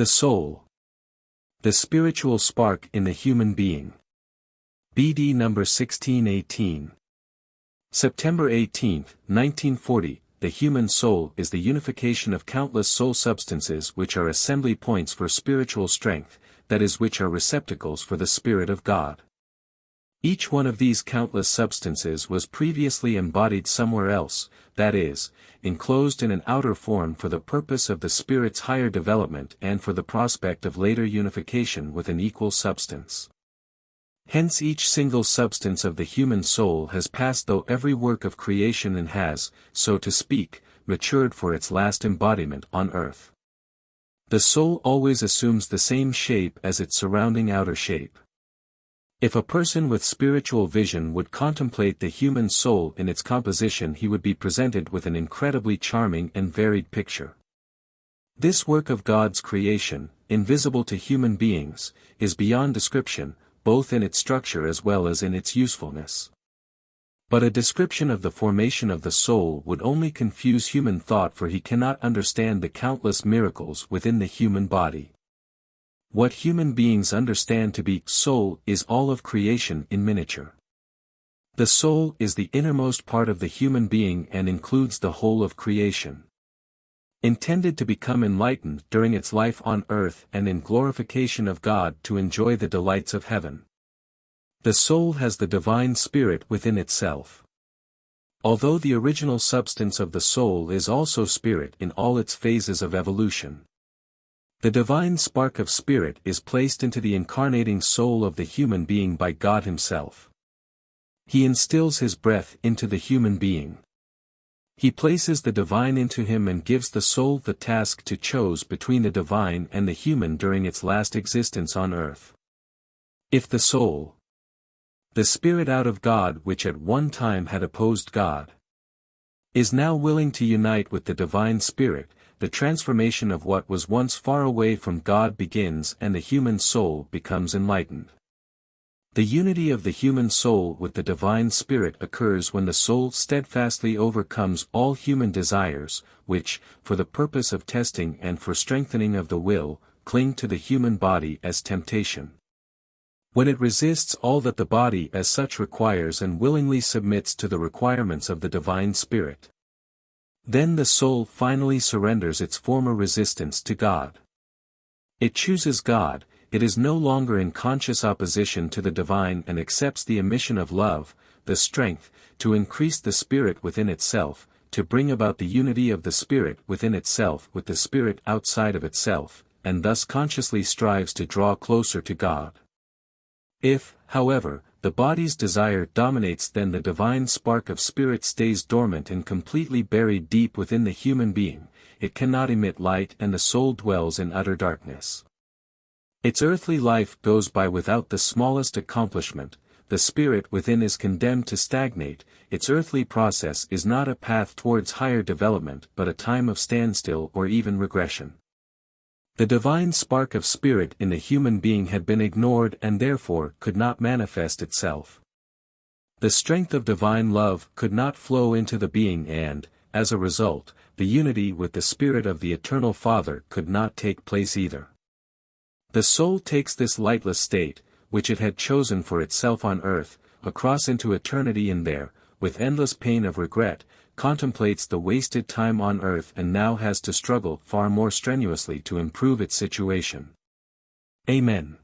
The soul. The spiritual spark in the human being. BD number 1618. September 18, 1940, the human soul is the unification of countless soul substances which are assembly points for spiritual strength, that is, which are receptacles for the Spirit of God. Each one of these countless substances was previously embodied somewhere else, that is, enclosed in an outer form for the purpose of the Spirit's higher development and for the prospect of later unification with an equal substance. Hence each single substance of the human soul has passed through every work of creation and has, so to speak, matured for its last embodiment on earth. The soul always assumes the same shape as its surrounding outer shape. If a person with spiritual vision would contemplate the human soul in its composition, he would be presented with an incredibly charming and varied picture. This work of God's creation, invisible to human beings, is beyond description, both in its structure as well as in its usefulness. But a description of the formation of the soul would only confuse human thought, for he cannot understand the countless miracles within the human body. What human beings understand to be soul is all of creation in miniature. The soul is the innermost part of the human being and includes the whole of creation. Intended to become enlightened during its life on earth and in glorification of God to enjoy the delights of heaven. The soul has the divine spirit within itself. Although the original substance of the soul is also spirit in all its phases of evolution. The divine spark of spirit is placed into the incarnating soul of the human being by God Himself. He instills His breath into the human being. He places the divine into him and gives the soul the task to choose between the divine and the human during its last existence on earth. If the soul, the spirit out of God which at one time had opposed God, is now willing to unite with the divine spirit, the transformation of what was once far away from God begins and the human soul becomes enlightened. The unity of the human soul with the divine spirit occurs when the soul steadfastly overcomes all human desires, which, for the purpose of testing and for strengthening of the will, cling to the human body as temptation. When it resists all that the body as such requires and willingly submits to the requirements of the divine spirit, then the soul finally surrenders its former resistance to God. It chooses God, it is no longer in conscious opposition to the divine and accepts the emission of love, the strength, to increase the spirit within itself, to bring about the unity of the spirit within itself with the spirit outside of itself, and thus consciously strives to draw closer to God. If, however, the body's desire dominates, then the divine spark of spirit stays dormant and completely buried deep within the human being, it cannot emit light and the soul dwells in utter darkness. Its earthly life goes by without the smallest accomplishment, the spirit within is condemned to stagnate, its earthly process is not a path towards higher development but a time of standstill or even regression. The divine spark of spirit in the human being had been ignored and therefore could not manifest itself. The strength of divine love could not flow into the being and, as a result, the unity with the Spirit of the Eternal Father could not take place either. The soul takes this lightless state, which it had chosen for itself on earth, across into eternity and there, with endless pain of regret, contemplates the wasted time on earth and now has to struggle far more strenuously to improve its situation. Amen.